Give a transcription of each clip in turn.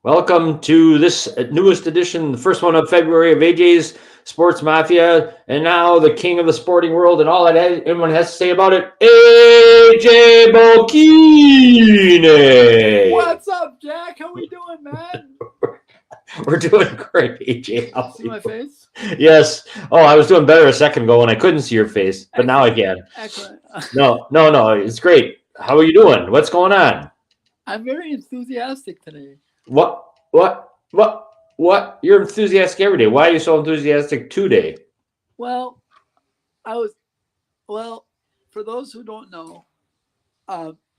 Welcome to this newest edition, the first one of February of AJ's Sports Mafia, and now the king of the sporting world and all that anyone has to say about it, AJ Bocchini. What's up, Jack? How we doing, man? We're doing great, AJ. How See my face? Yes. Oh, I was doing better a second ago when I couldn't see your face, but now I can. Excellent. No, it's great. How are you doing? What's going on? I'm very enthusiastic today. What? You're enthusiastic every day. Why are you so enthusiastic today? Well, for those who don't know,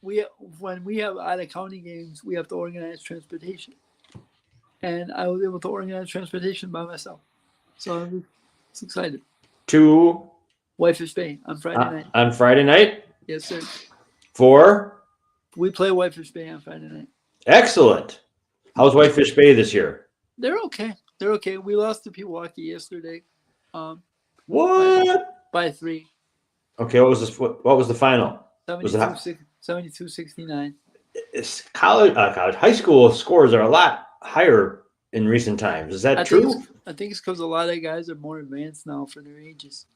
when we have out of county games, we have to organize transportation, and I was able to organize transportation by myself, so I'm excited. To Whitefish Bay on Friday night. On Friday night? Yes, sir. We play Whitefish Bay on Friday night. Excellent. How's Whitefish Bay this year? They're okay. We lost to Pewaukee yesterday. What? By 3. Okay, what was the final? 72-69. High school scores are a lot higher in recent times. Is that true? I think it's because a lot of guys are more advanced now for their ages.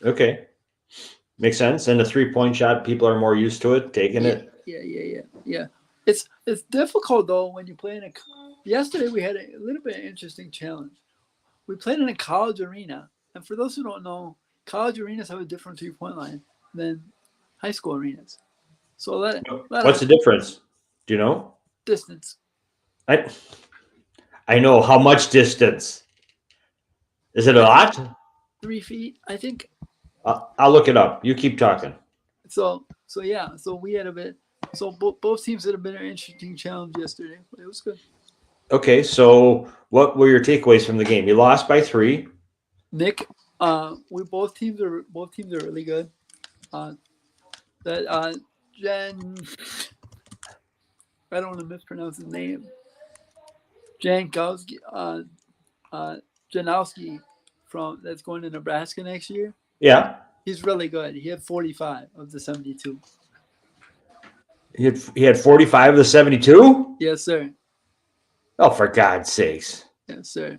Okay. Makes sense. And the 3-point shot, people are more used to it, taking it. Yeah. It's difficult though when you play in a. Yesterday we had a little bit of interesting challenge. We played in a college arena, and for those who don't know, college arenas have a different 3-point line than high school arenas. So what's the difference? Do you know? Distance. I know. How much distance? Is it a lot? 3 feet, I think. I'll look it up. You keep talking. So we had a bit. So both teams had a bit of an interesting challenge yesterday, but it was good. Okay, so what were your takeaways from the game? You lost by 3. Nick, both teams are really good. Jen, I don't want to mispronounce his name. Jankowski, Janowski that's going to Nebraska next year. Yeah, he's really good. He had 45 of the 72. He had 45 of the 72? Yes, sir. Oh, for God's sakes. Yes, sir.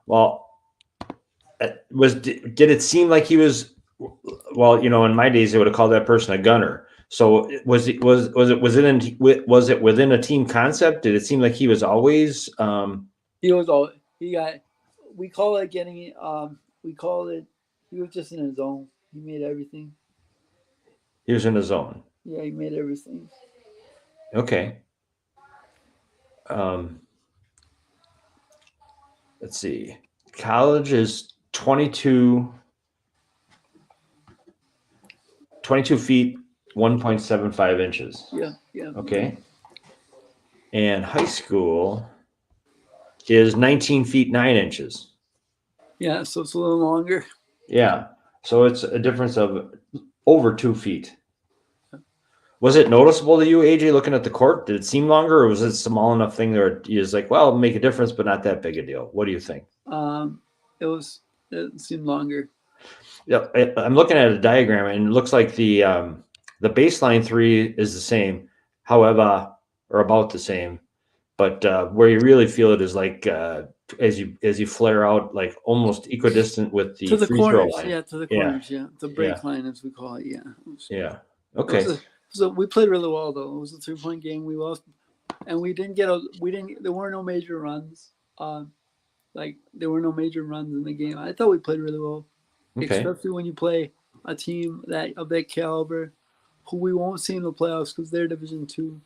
Well, did it seem like he was, well, in my days they would have called that person a gunner. So was it within a team concept? Did it seem like he was always he was just in his zone. He made everything. He was in the zone. Yeah, he made everything. Okay. Let's see. College is 22 feet, 1.75 inches. Yeah. Okay. And high school is 19 feet, 9 inches. Yeah, so it's a little longer. Yeah. So it's a difference of over 2 feet. Was it noticeable to you, AJ, looking at the court? Did it seem longer, or was it a small enough thing there you was like, well, it'll make a difference, but not that big a deal? What do you think? It seemed longer. Yeah, I'm looking at a diagram, and it looks like the baseline 3 is the same, however, or about the same, but where you really feel it is like as you flare out, like almost equidistant with the free throw line. Yeah, to the corners. Yeah, the break line, as we call it. Yeah. Yeah. Okay. So we played really well though. It was a 3-point game. We lost, and there were no major runs. There were no major runs in the game. I thought we played really well, especially when you play a team of that caliber, who we won't see in the playoffs because they're Division II,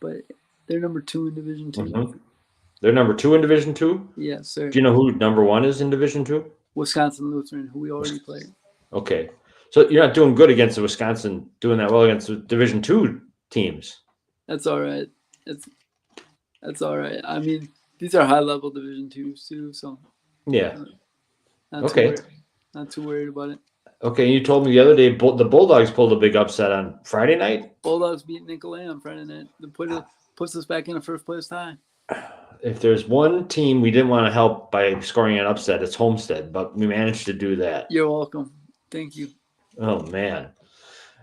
but they're number 2 in Division II. Mm-hmm. They're number 2 in Division II? Yes, sir. Do you know who number 1 is in Division II? Wisconsin Lutheran, who we already played. Okay. So you're not doing good against the Wisconsin, doing that well against the Division II teams. That's all right. That's all right. I mean, these are high-level Division IIs too, so yeah. Not too worried about it. Okay, you told me the other day the Bulldogs pulled a big upset on Friday night. Bulldogs beat Nicolay on Friday night. Puts us back in a first-place tie. If there's one team we didn't want to help by scoring an upset, it's Homestead, but we managed to do that. You're welcome. Thank you. Oh, man.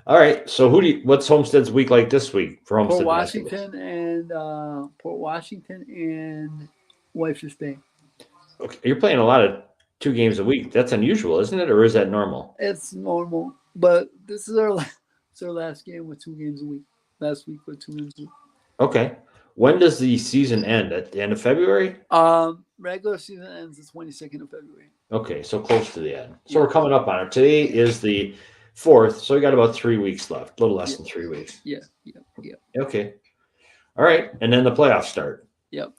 All right. So what's Homestead's week like this week for Homestead basketball? Port Washington and Whitefish Bay. Okay, you're playing a lot of 2 games a week. That's unusual, isn't it? Or is that normal? It's normal, but this is it's our last game with 2 games a week. Last week with 2 games a week. Okay. When does the season end? At the end of February? Regular season ends the 22nd of February. Okay, so close to the end. So we're coming up on it. Today is the 4th, so we got about 3 weeks left. A little less than 3 weeks. Yeah. Okay. All right, and then the playoffs start. Yep.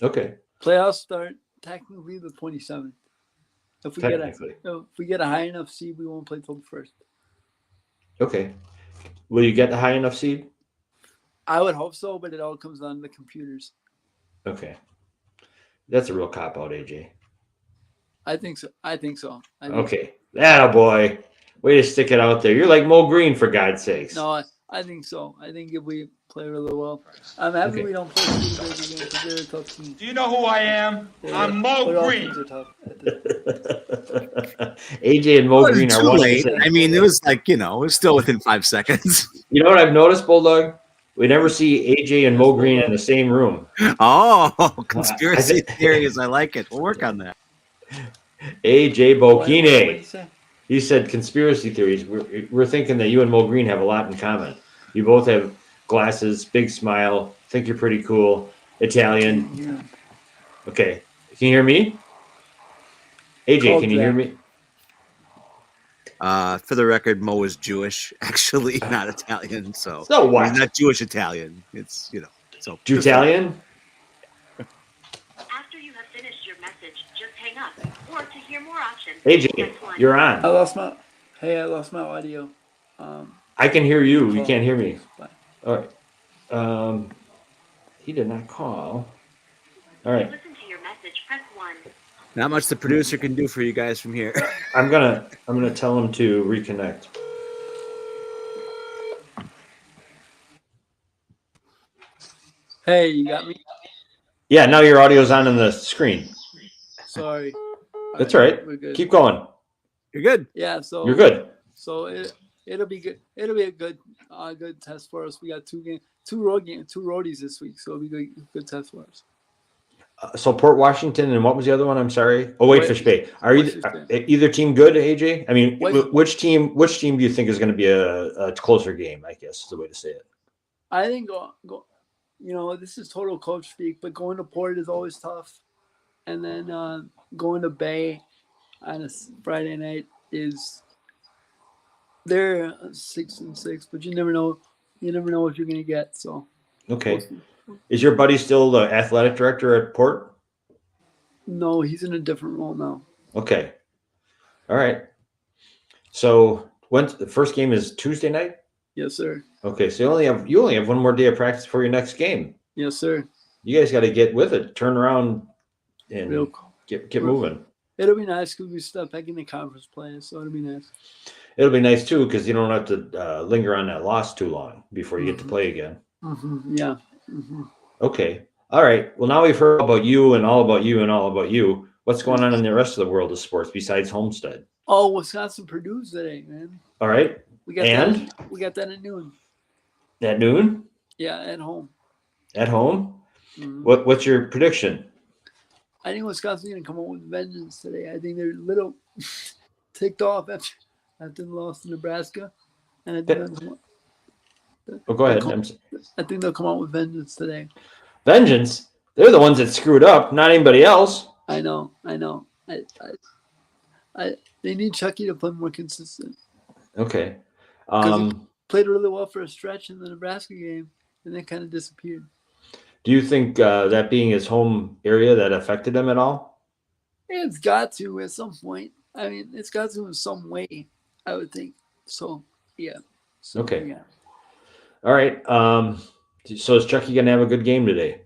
Okay. Playoffs start technically the 27th. If we get a high enough seed, we won't play till the 1st. Okay. Will you get the high enough seed? I would hope so, but it all comes down to the computers. Okay. That's a real cop-out, AJ. I think so. Okay. Attaboy. Way to stick it out there. You're like Mo Green, for God's sakes. No, I think so. I think if we play really well. I'm happy we don't play Speedbirds again because they're a tough team. Do you know who I am? I'm Mo Green. AJ and Mo Green are too one. late. I mean, it was like, it was still within 5 seconds. You know what I've noticed, Bulldog? We never see AJ and Mo Green in the same room. Oh, conspiracy theories. I like it. We'll work on that. AJ What did Bokine. you say? He said conspiracy theories. We're thinking that you and Mo Green have a lot in common. You both have glasses, big smile, think you're pretty cool, Italian. Yeah. Okay. Can you hear me? AJ, can you hear me? For the record, Mo is Jewish, actually, not Italian. So what? He's not Jewish Italian. It's so Italian? After you have finished your message, just hang up. Or to hear more options, AJ, press 1. you're on. I lost my audio. I can hear you. You can't hear me. Bye. All right. He did not call. All To right. listen to your message, press 1. not much the producer can do for you guys from here. I'm gonna tell him to reconnect. Hey, you got me? Yeah, now your audio's on the screen. Sorry. That's all right. We're good. Keep going. You're good. Yeah, so You're good. So it'll be good. It'll be a good test for us. We got two roadies this week, so it'll be good test for us. So Port Washington and what was the other one? I'm sorry. Oh, Whitefish Bay. Are either team good, AJ? I mean, which team do you think is going to be a closer game? I guess is the way to say it. I think this is total coach speak, but going to Port is always tough, and then going to Bay on a Friday night is they're 6-6, but you never know. You never know what you're going to get. So okay. Is your buddy still the athletic director at Port? No, he's in a different role now. Okay. All right. So the first game is Tuesday night? Yes, sir. Okay, so you only have one more day of practice for your next game. Yes, sir. You guys got to get with it, turn around, and Real get moving. It'll be nice because we step back in the conference play, so it'll be nice. It'll be nice too because you don't have to linger on that loss too long before you get to play again. Mm-hmm. Yeah. Mm-hmm. Okay. All right. Well, now we've heard about you and all about you and all about you. What's going on in the rest of the world of sports besides Homestead? Oh, Wisconsin Purdue's today, man. All right. We got that at noon. At noon? Yeah, at home. At home? Mm-hmm. What's your prediction? I think Wisconsin's going to come out with vengeance today. I think they're a little ticked off after the loss to Nebraska. And I think go ahead. I think they'll come out with vengeance today. Vengeance? They're the ones that screwed up, not anybody else. I know. They need Chucky to play more consistent. Okay. He played really well for a stretch in the Nebraska game, and then kind of disappeared. Do you think that being his home area that affected him at all? It's got to at some point. I mean, it's got to in some way, I would think. So, yeah. Okay. Yeah. All right. So is Chucky going to have a good game today?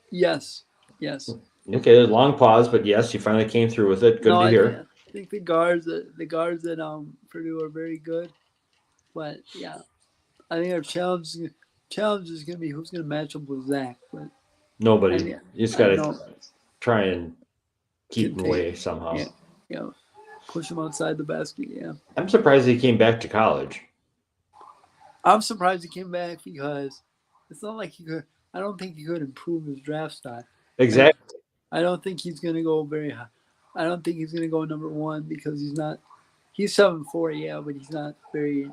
Yes. Okay, there's a long pause, but yes, you finally came through with it. Good to hear. I think the guards that Purdue are very good, but yeah, I think our challenge is going to be who's going to match up with Zach. But nobody. You just got to try and keep him away somehow. Yeah. push him outside the basket. Yeah, I'm surprised he came back to college. I'm surprised he came back because it's not like he could. I don't think he could improve his draft stock. Exactly. I don't think he's going to go very high. I don't think he's going to go number one because he's not. He's 7'4", yeah, but he's not very.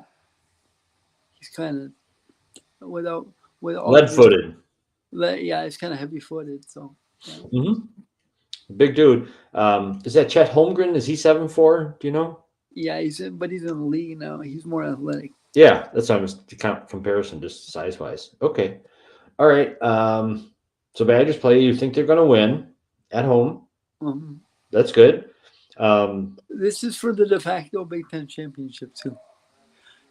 He's kind of without Lead-footed. Yeah, he's kind of heavy-footed. So. Yeah. Mm-hmm. Big dude. Is that Chet Holmgren? Is he 7'4"? Do you know? Yeah, he's in the league now. He's more athletic. Yeah, that's what I was comparison, just size-wise. Okay. All right. So Badgers play. You think they're going to win at home? That's good. This is for the de facto Big Ten championship too,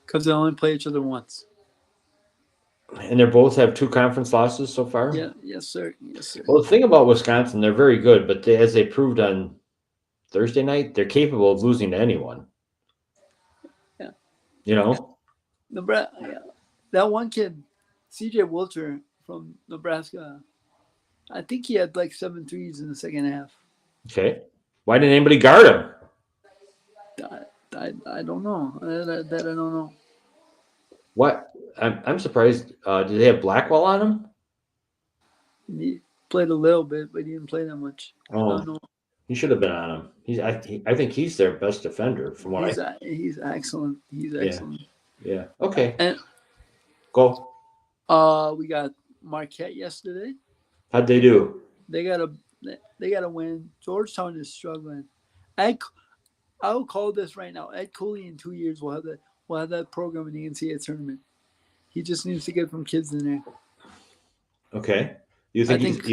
because they only play each other once. And they both have 2 conference losses so far? Yeah, yes, sir. Yes, sir. Well, the thing about Wisconsin, they're very good, but as they proved on Thursday night, they're capable of losing to anyone. Yeah. You know? Nebraska, that one kid, CJ Wilcher from Nebraska, I think he had like 7 threes in the second half. Okay. Why didn't anybody guard him? I don't know. That I don't know. What? I'm surprised. Did they have Blackwell on him? He played a little bit, but he didn't play that much. Oh, I don't know. he should have been on him. I think he's their best defender from what He's excellent. He's excellent. Yeah. Okay. And Go. we got Marquette yesterday. How'd they do? They got a win. Georgetown is struggling. I'll call this right now. Ed Cooley in 2 years will have that program in the NCAA tournament. He just needs to get some kids in there. Okay. You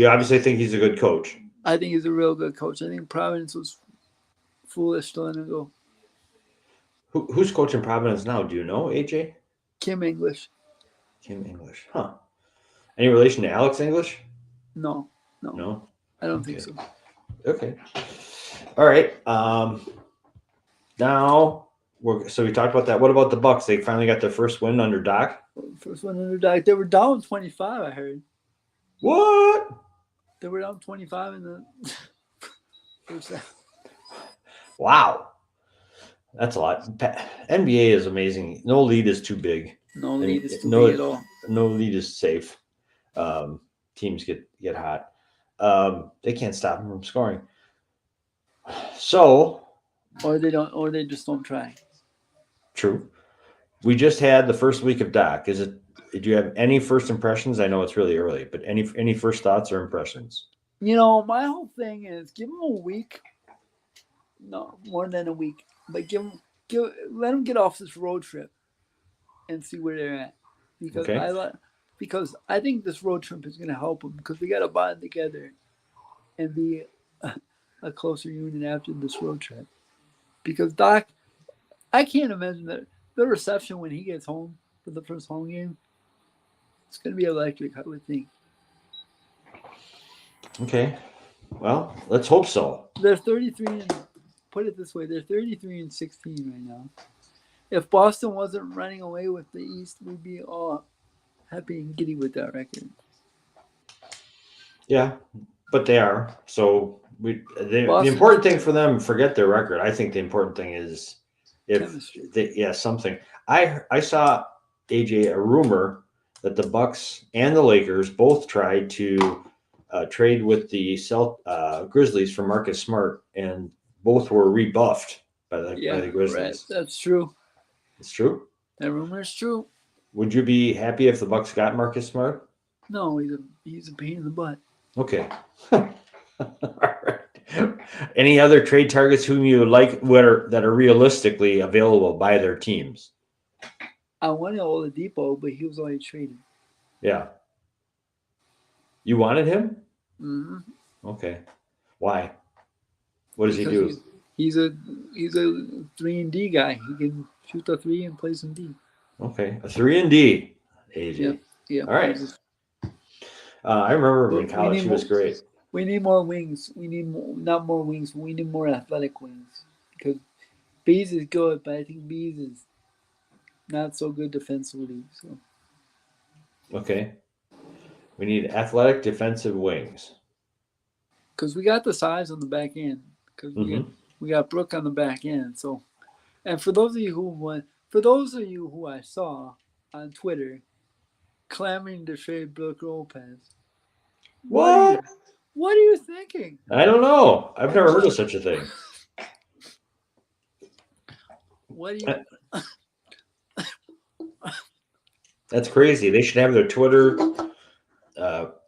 obviously think he's a good coach. I think he's a real good coach. I think Providence was foolish to let him go. Who's coaching Providence now? Do you know, AJ? Kim English. Kim English. Huh. Any relation to Alex English? No. I don't think so. Okay. All right. Now so we talked about that. What about the Bucks? They finally got their first win under Doc. First one under Doc. They were down 25. I heard. What? They were down 25 in the first half. Wow. That's a lot. NBA is amazing. No lead is too big. No lead is too big at all. No lead is safe. Teams get hot. They can't stop them from scoring. So, or they just don't try. True. We just had the first week of Doc. Did you have any first impressions? I know it's really early, but any first thoughts or impressions? My whole thing is give them a week. No, more than a week. But let them get off this road trip and see where they're at. Because I think this road trip is going to help them because we got to bond together and be a closer unit after this road trip. Because Doc, I can't imagine that the reception when he gets home for the first home game, it's going to be electric, I would think. Okay. Well, let's hope so. They're 33 and put it this way, they're 33-16 right now. If Boston wasn't running away with the East, we'd be all happy and giddy with that record. Yeah, but they are. So the important thing for them, forget their record. I think the important thing is something. I saw AJ a rumor that the Bucks and the Lakers both tried to trade with the Grizzlies for Marcus Smart, and both were rebuffed by the Grizzlies. Right. That's true. It's true. That rumor is true. Would you be happy if the Bucks got Marcus Smart? No, he's a pain in the butt. Okay. All right. Any other trade targets whom you like that are realistically available by their teams? I wanted Oladipo, but he was already traded. Yeah. You wanted him? Mm-hmm. Okay. Why? What does he do? He's a 3-and-D guy. He can shoot the 3 and play some D. Okay, a 3-and-D, AJ. Yeah. All right. I remember in college he was great. We need more wings. We need not more wings. We need more athletic wings because Bees is good, but I think Bees is not so good defensively. So. Okay. We need athletic defensive wings. Because we got the size on the back end. Because We got Brooke on the back end. So, and for those of you who I saw on Twitter clamoring to trade Brooke Lopez, What? What are you thinking? I don't know. I've never heard of such a thing. What do you? That's crazy. They should have their Twitter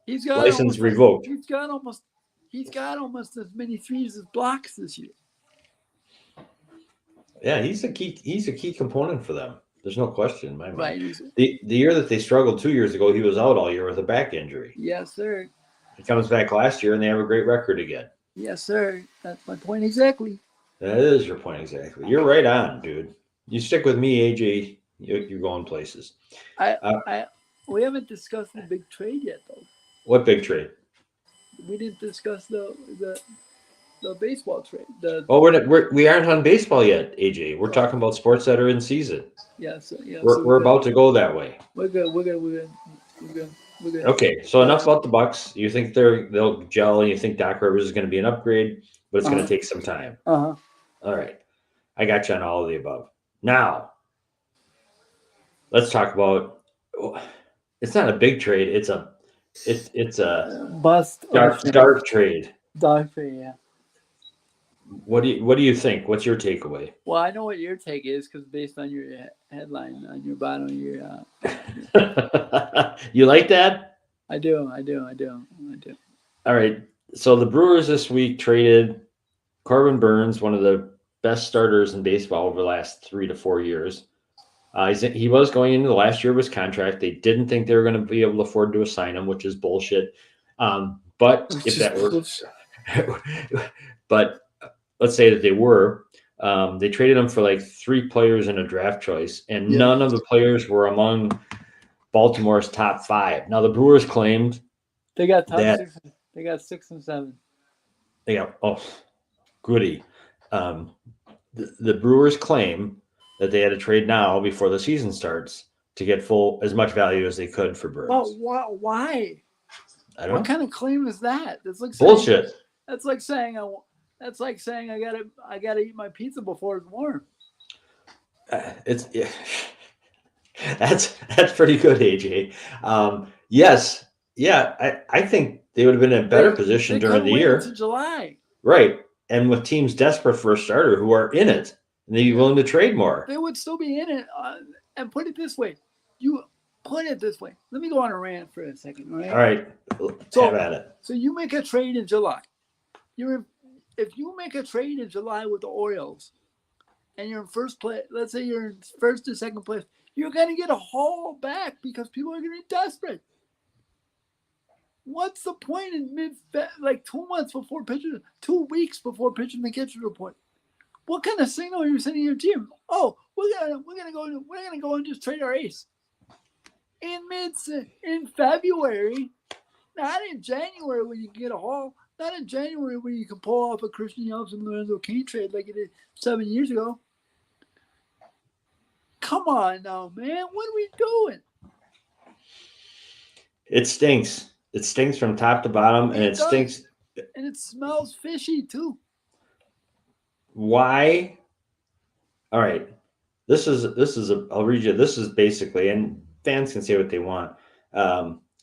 He's got license revoked. He's got almost as many threes as blocks this year. Yeah, he's a key component for them. There's no question in my mind. Right. The year that they struggled 2 years ago, he was out all year with a back injury. Yes, sir. He comes back last year and they have a great record again. Yes, sir. That's my point exactly. That is your point exactly. You're right on, dude. You stick with me, AJ. You're going places. We haven't discussed the big trade yet, though. What big trade? We didn't discuss the baseball trade. We aren't on baseball yet, AJ. We're talking about sports that are in season. Yes, yeah. We're about to go that way. We're good. Okay, so enough about the Bucks. You think they'll gel, and you think Doc Rivers is going to be an upgrade, but it's going to take some time. All right, I got you on all of the above. Now, let's talk about. It's not a big trade. It's a bust. Dark trade. Dark trade, yeah. What do you think? What's your takeaway? Well, I know what your take is because based on your headline on your bottom of your. You like that? I do. All right. So the Brewers this week traded Corbin Burnes, one of the best starters in baseball over the last 3 to 4 years. He was going into the last year of his contract. They didn't think they were going to be able to afford to assign him, which is bullshit. But if that were, but let's say that they were, they traded him for like 3 players and a draft choice, and none of the players were among Baltimore's top 5. Now the Brewers claimed they got top 6. They got 6 and 7. They got goody. The Brewers claim that they had to trade now before the season starts to get as much value as they could for Burnes. Well, why? I don't know. What kind of claim is that? That's like bullshit. That's like saying I gotta eat my pizza before it's warm. That's pretty good, AJ. Yes, yeah. I think they would have been in a better position during the year. Into July, right? And with teams desperate for a starter who are in it, and they'd be willing to trade more. They would still be in it. And put it this way, Let me go on a rant for a second, right? All right, have at it. So you make a trade in July. If you make a trade in July with the Orioles, and you're in first place, let's say you're in first or second place, you're gonna get a haul back because people are gonna be desperate. What's the point in 2 months before pitching, 2 weeks before pitching the catcher report? What kind of signal are you sending your team? Oh, we're gonna go and just trade our ace in February, not in January when you can get a haul, not in January when you can pull off a Christian Yelich and Lorenzo Cain trade like it did 7 years ago. Come on now, man, what are we doing? It stinks. It stinks from top to bottom, and it stinks. And it smells fishy too. Why? All right. I'll read you. This is basically, and fans can say what they want.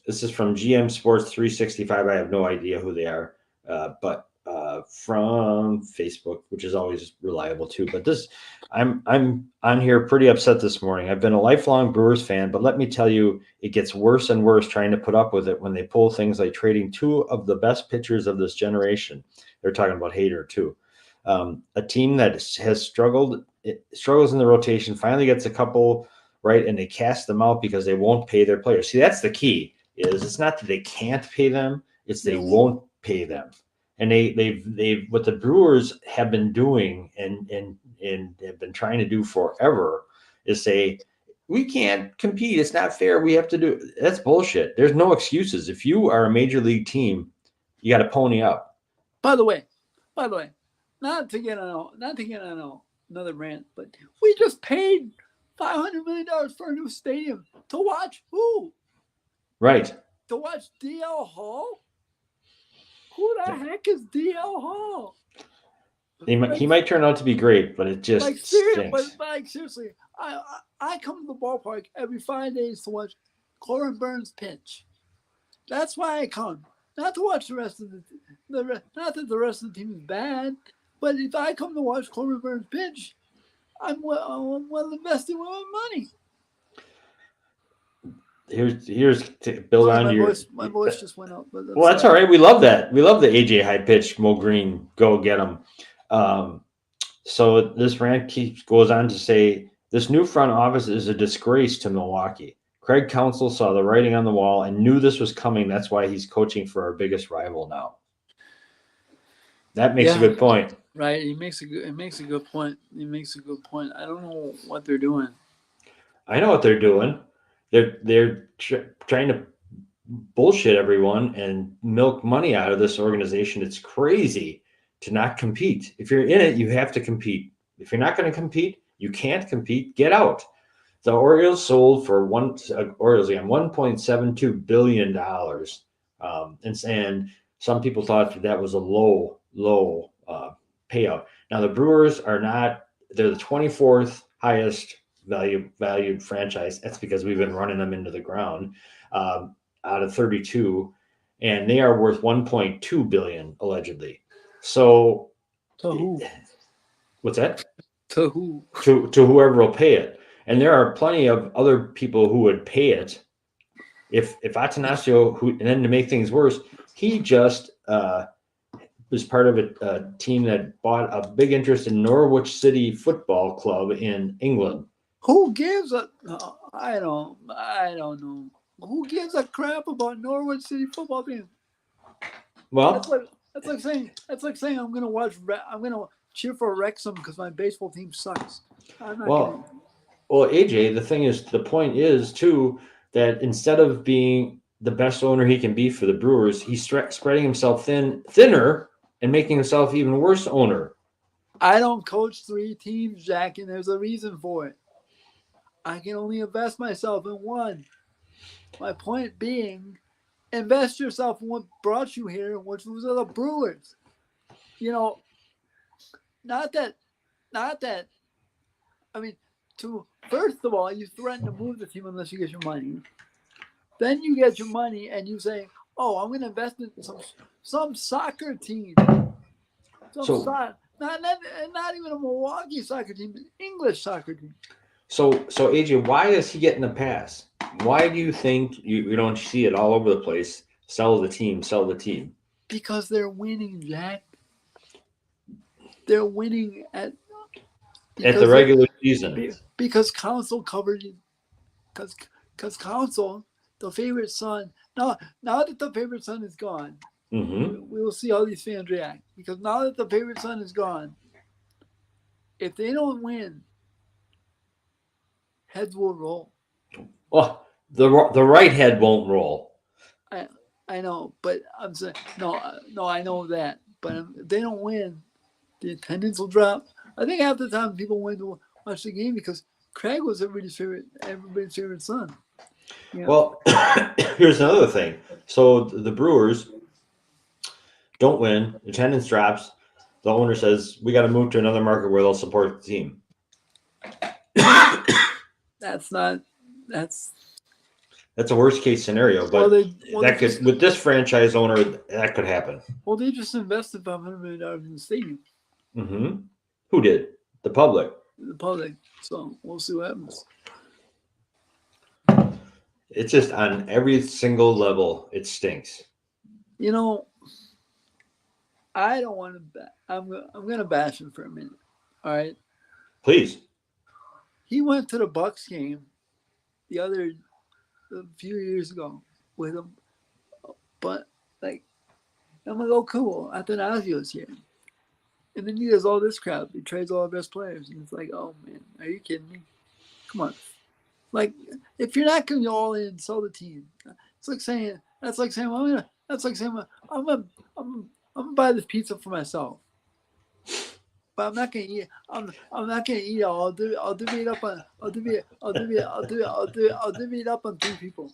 This is from GM Sports 365. I have no idea who they are, but from Facebook, which is always reliable too. But I'm on here pretty upset this morning. I've been a lifelong Brewers fan, but let me tell you, it gets worse and worse trying to put up with it when they pull things like trading 2 of the best pitchers of this generation. They're talking about Hader too. A team that has struggles in the rotation finally gets a couple right, and they cast them out because they won't pay their players. See, that's the key. It's not that they can't pay them; it's they won't pay them. And they've what the Brewers have been doing and have been trying to do forever is say, we can't compete. It's not fair. We have to do. That's bullshit. There's no excuses. If you are a major league team, you got to pony up. By the way, not to get on another rant, but we just paid $500 million for a new stadium to watch who? Right. To watch DL Hall? Who the heck is DL Hall? He might turn out to be great, but it just Like seriously, stinks. but like seriously, I come to the ballpark every 5 days to watch Corbin Burnes pitch. That's why I come, not to watch the rest of not that the rest of the team is bad, but if I come to watch Corbin Burnes pitch, I'm well invested with my money. Here's to build Sorry, on your. my voice just went up. But Well, that's all right. We love that. We love the AJ high pitch. Mo Green, go get him. So this rant goes on to say this new front office is a disgrace to Milwaukee. Craig Counsell saw the writing on the wall and knew this was coming. That's why he's coaching for our biggest rival now. That makes a good point. Right. He makes a good point. I don't know what they're doing. I know what they're doing. They're trying to bullshit everyone and milk money out of this organization. It's crazy to not compete. If you're in it, you have to compete. If you're not going to compete, you can't compete. Get out. The Orioles sold for $1.72 billion. And some people thought that was a low payout. Now the Brewers are not, they're the 24th highest valued franchise. That's because we've been running them into the ground out of 32, and they are worth $1.2 billion allegedly. So to who? What's that? To who? To whoever will pay it. And there are plenty of other people who would pay it. If Atanasio, and then to make things worse, he just was part of a team that bought a big interest in Norwich City Football Club in England. Who gives a? I don't know. Who gives a crap about Norwich City Football team? Well, that's like saying I'm gonna cheer for Wrexham because my baseball team sucks. Well, AJ, the point is too that instead of being the best owner he can be for the Brewers, he's spreading himself thinner and making himself even worse owner. I don't coach 3 teams, Jack, and there's a reason for it. I can only invest myself in one. My point being, invest yourself in what brought you here, which was the Brewers. You know, not that. I mean, first of all, you threaten to move the team unless you get your money. Then you get your money and you say, "Oh, I'm going to invest in some soccer team." Not even a Milwaukee soccer team, an English soccer team. So AJ, why is he getting a pass? Why do you think you don't see it all over the place? Sell the team. Because they're winning, Jack. They're winning at the regular season. Because Counsell covered it. Because Counsell, the favorite son. Now that the favorite son is gone, we will see how these fans react. Because now that the favorite son is gone, if they don't win, heads will roll. Well, the right head won't roll. I know, but I'm saying no. I know that, but if they don't win, the attendance will drop. I think half the time people went to watch the game because Craig was everybody's favorite son. You know? Well, here's another thing. So the Brewers don't win, attendance drops. The owner says we got to move to another market where they'll support the team. That's a worst case scenario, but with this franchise owner, that could happen. Well, they just invested $500 million in the stadium. Mm-hmm. Who did? The public. The public. So we'll see what happens. It's just on every single level, it stinks. You know, I don't want to. I'm going to bash him for a minute. All right. Please. He went to the Bucks game a few years ago with him, but I'm like, oh, cool. Atanasio was here, and then he does all this crap. He trades all the best players, and it's like, oh man, are you kidding me? Come on, like if you're not going to go all in and sell the team, it's like saying I'm gonna buy this pizza for myself. But I'm not gonna eat. I'm not gonna eat it all. I'll divvy it up on. I'll divvy it up on 3 people.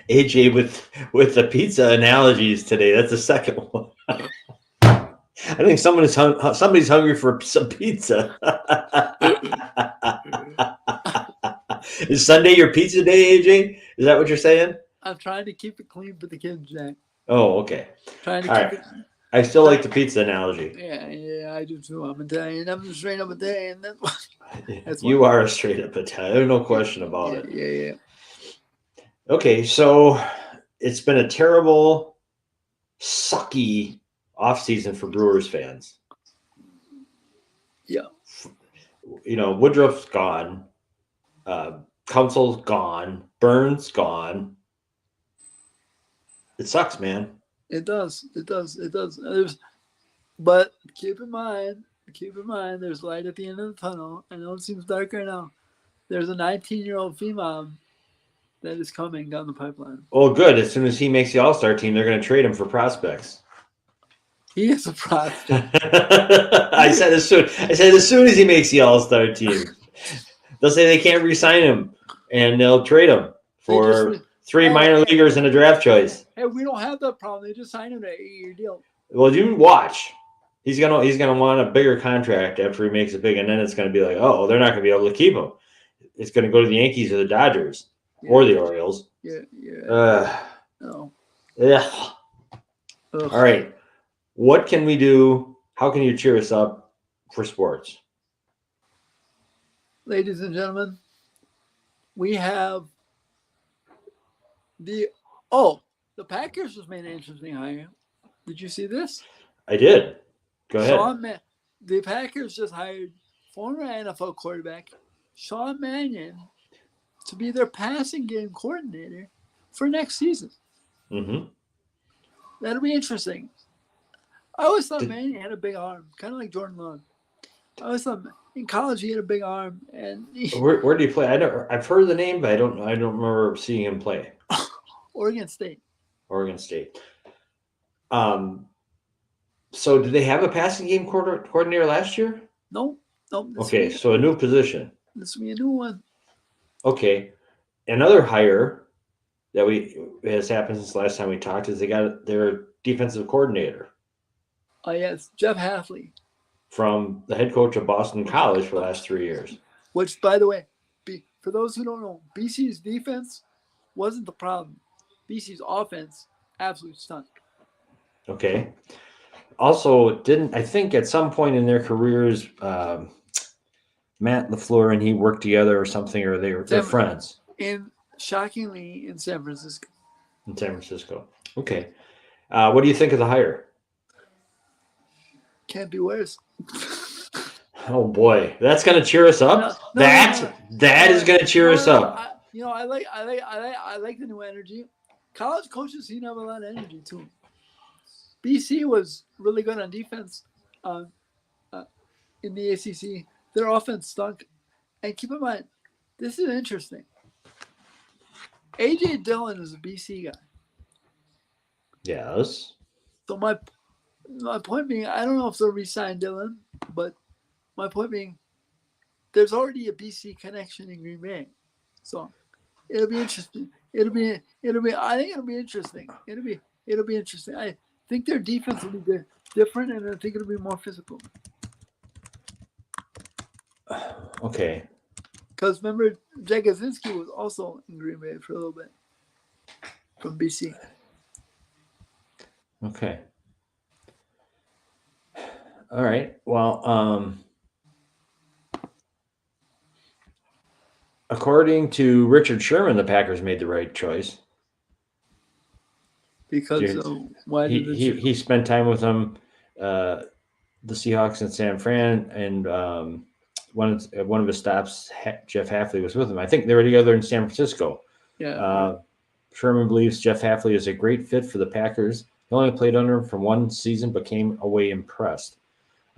AJ with the pizza analogies today. That's the second one. think somebody's hungry for some pizza. Is Sunday your pizza day, AJ? Is that what you're saying? I'm trying to keep it clean for the kids, Jack. Oh, okay. Trying to All keep right. it. I still like the pizza analogy. Yeah, I do too. I'm Italian. I'm straight up Italian. That's You are a straight up Italian. There's no question about it. Yeah. Okay, so it's been a terrible, sucky offseason for Brewers fans. Yeah. Woodruff's gone. Council's gone. Burnes gone. It sucks, man. It does. But keep in mind, there's light at the end of the tunnel. I know it seems darker now. There's a 19-year-old female that is coming down the pipeline. Oh, good. As soon as he makes the All-Star team, they're going to trade him for prospects. He is a prospect. I said as soon as he makes the All-Star team. They'll say they can't re-sign him, and they'll trade him for three minor leaguers and a draft choice. Hey, we don't have that problem. They just signed him to an 8-year deal. Well, you watch. He's gonna want a bigger contract after he makes it big, and then it's gonna be like, oh, they're not gonna be able to keep him. It's gonna go to the Yankees or the Dodgers or the Orioles. Yeah. No. Yeah. All right. What can we do? How can you cheer us up for sports? Ladies and gentlemen, we have the Packers just made an interesting hire. Did you see this? I did. Go ahead. The Packers just hired former NFL quarterback Sean Mannion to be their passing game coordinator for next season. Mm-hmm. That'll be interesting. I always thought Mannion had a big arm, kind of like Jordan Love. I always thought in college he had a big arm. And where did he play? I've heard the name, but I don't remember seeing him play. Oregon State. So did they have a passing game coordinator last year? No. Okay, so a new position. This will be a new one. Okay, another hire that has happened since the last time we talked is they got their defensive coordinator. Oh yes, Jeff Hafley. From the head coach of Boston College for the last 3 years. Which, by the way, for those who don't know, BC's defense wasn't the problem. BC's offense absolutely stunk. Okay. Also, I think at some point in their careers, Matt LaFleur and he worked together or something, or they're friends. Shockingly, in San Francisco. Okay. What do you think of the hire? Can't be worse. Oh boy, that's gonna cheer us up. That is gonna cheer us up. I like the new energy. College coaches seem to have a lot of energy too. BC was really good on defense in the ACC. Their offense stunk. And keep in mind, this is interesting. AJ Dillon is a BC guy. Yes. So my point being, I don't know if they'll re-sign Dillon, but my point being, there's already a BC connection in Green Bay, so it'll be interesting. I think it'll be interesting. It'll be interesting. I think their defense will be different, and I think it'll be more physical. Okay. Because remember, Jagosinski was also in Green Bay for a little bit from BC. Okay. All right. Well, according to Richard Sherman, the Packers made the right choice. Because why did he spent time with them, the Seahawks in San Fran, and one of his stops, Jeff Hafley was with him. I think they were together in San Francisco. Yeah. Sherman believes Jeff Hafley is a great fit for the Packers. He only played under him for one season, but came away impressed.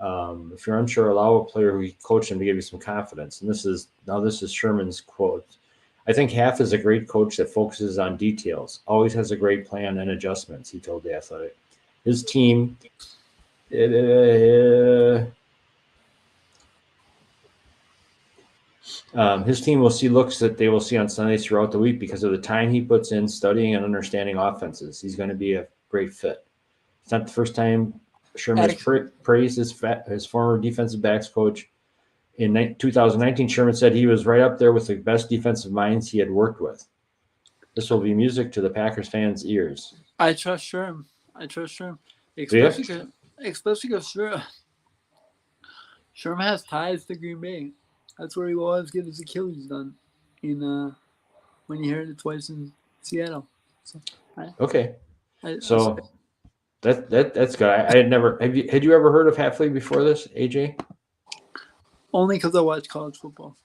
If you're unsure, allow a player who coached him to give you some confidence. And this is Sherman's quote. I think Half is a great coach that focuses on details, always has a great plan and adjustments, he told The Athletic. His team, will see looks that they will see on Sundays throughout the week because of the time he puts in studying and understanding offenses. He's going to be a great fit. It's not the first time Sherman has praised his former defensive backs coach. In 2019, Sherman said he was right up there with the best defensive minds he had worked with. This will be music to the Packers fans' ears. I trust Sherm. Especially because Sherm has ties to Green Bay. That's where he will always get his Achilles done. When he heard it twice in Seattle. So, okay. That's good. I had never. Had you ever heard of Hafley before this, AJ? Only because I watch college football.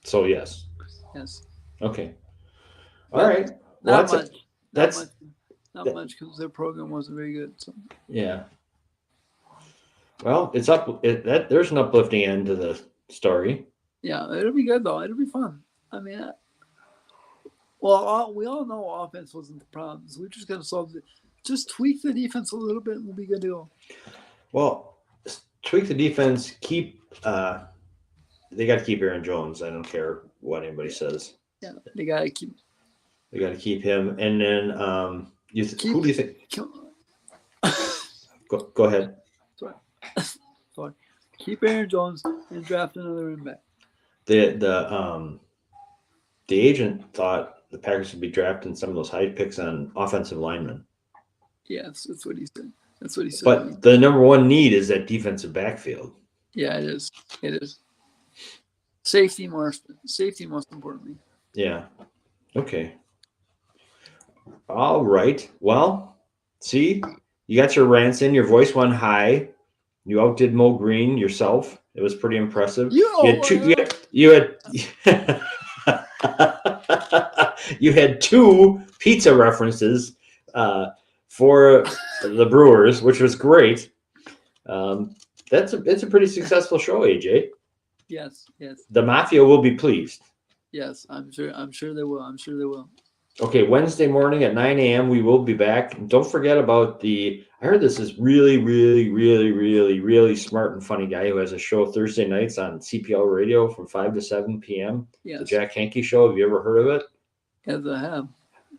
So yes. Yes. Okay. All right. Well, not much because their program wasn't very good. So. Yeah. Well, it's up. There's an uplifting end to the story. Yeah, it'll be good though. It'll be fun. I mean, we all know offense wasn't the problem. So we just got to solve it. Just tweak the defense a little bit, and we'll be good to go. Well, tweak the defense. They got to keep Aaron Jones. I don't care what anybody says. Yeah, they got to keep. They got to keep him, and then who do you think? Go ahead. Sorry. Keep Aaron Jones and draft another running back. The agent thought the Packers would be drafting some of those high picks on offensive linemen. Yes, that's what he said. But the number one need is that defensive backfield. Yeah, it is. It is. Safety most importantly. Yeah. Okay. All right. Well, see, you got your rants in. Your voice went high. You outdid Mo Green yourself. It was pretty impressive. You had two pizza references for the Brewers, which was great. It's a pretty successful show, AJ. Yes. The Mafia will be pleased. Yes, I'm sure they will. Okay, Wednesday morning at 9 a.m. we will be back. And don't forget about I heard this is really, really, really, really, really smart and funny guy who has a show Thursday nights on CPL radio from 5 to 7 p.m. Yes. The Jack Hankey Show. Have you ever heard of it? Yes, I have.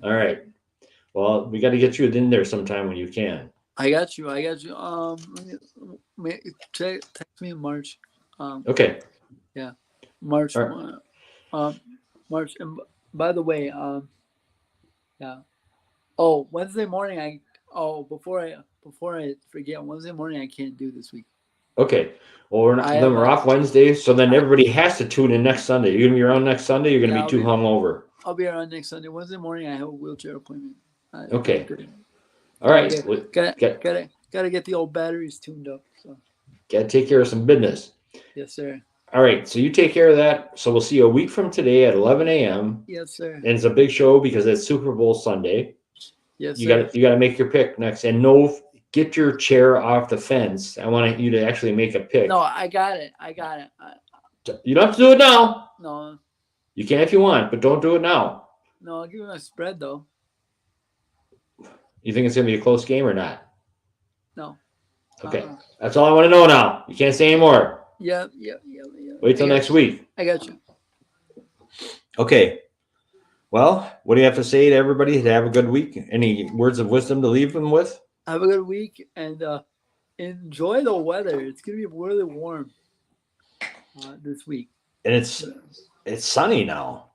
All right. Well, we got to get you in there sometime when you can. I got you. Text me in March. Okay. Yeah, March. Right. March. And by the way, yeah. Oh, Wednesday morning. Before I forget, Wednesday morning I can't do this week. Okay. Well, we're off Wednesday, so then everybody has to tune in next Sunday. You're gonna be around next Sunday. You're gonna be too hungover. I'll be around next Sunday. Wednesday morning I have a wheelchair appointment. Okay. All right. Gotta get the old batteries tuned up. So. Gotta take care of some business. Yes, sir. All right, so you take care of that. So we'll see you a week from today at 11 a.m. Yes, sir. And it's a big show because it's Super Bowl Sunday. Yes, you got to make your pick next, and get your chair off the fence. I want you to actually make a pick. No, I got it. You don't have to do it now. No. You can if you want, but don't do it now. No, I'll give you my spread though. You think it's gonna be a close game or not? No. Okay, that's all I want to know now. You can't say anymore. Yeah. Wait till next week. I got you. Okay. Well, what do you have to say to everybody to have a good week? Any words of wisdom to leave them with? Have a good week and enjoy the weather. It's gonna be really warm this week. And it's sunny now.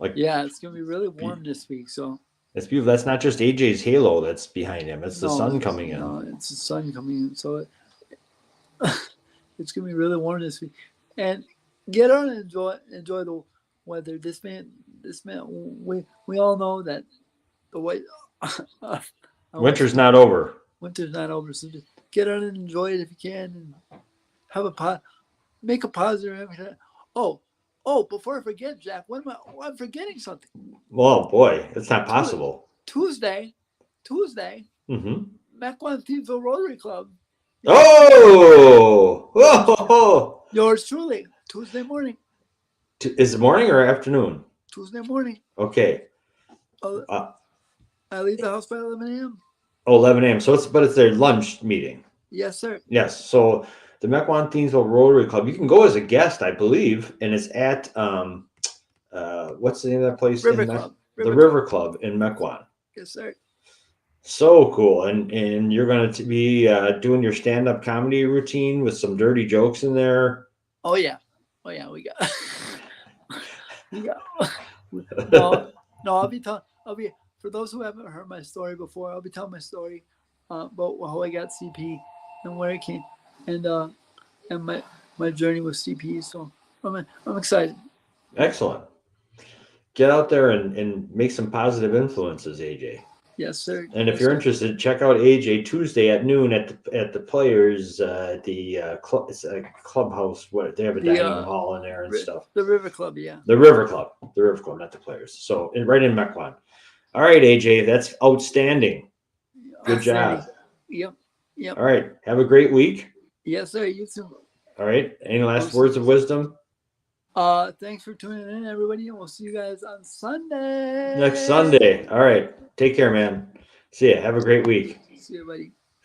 It's gonna be really warm this week. So it's beautiful. That's not just AJ's halo that's behind him. It's the sun coming in. No, it's the sun coming in. So it's gonna be really warm this week, and get out and enjoy the weather. This man, we all know that the way winter's not over. Winter's not over, so just get out and enjoy it if you can, and have make a positive impact. Oh, before I forget, Jack, I'm forgetting something. Well, boy, it's not possible. Tuesday. Mm-hmm. Mequon Thievesville Rotary Club. Oh! Yours truly, Tuesday morning. Is it morning or afternoon? Tuesday morning. Okay. I leave the house by 11 a.m. Oh, 11 a.m. So it's their lunch meeting. Yes, sir. Yes. So the Mequon Thievesville Rotary Club, you can go as a guest, I believe, and it's at what's the name of that place? River Club. The River Club in Mequon. Yes, sir. So cool. And you're going to be doing your stand-up comedy routine with some dirty jokes in there. Oh yeah, we got. we got. No, I'll be for those who haven't heard my story before. I'll be telling my story about how I got CP and where it came, and my journey with CP. So I'm excited. Excellent. Get out there and make some positive influences, AJ. Yes, sir. And if you're interested, check out AJ Tuesday at noon at the Players at the club. It's a clubhouse. What they have a dining hall in there and stuff. The River Club, yeah. The River Club, not the Players. So right in Mequon. All right, AJ, that's outstanding. Good job. Yep. All right, have a great week. Yes, sir. You too. All right. Any last words of wisdom? Thanks for tuning in, everybody, and we'll see you guys on Sunday. Next Sunday. All right. Take care, man. See ya. Have a great week. See you, buddy.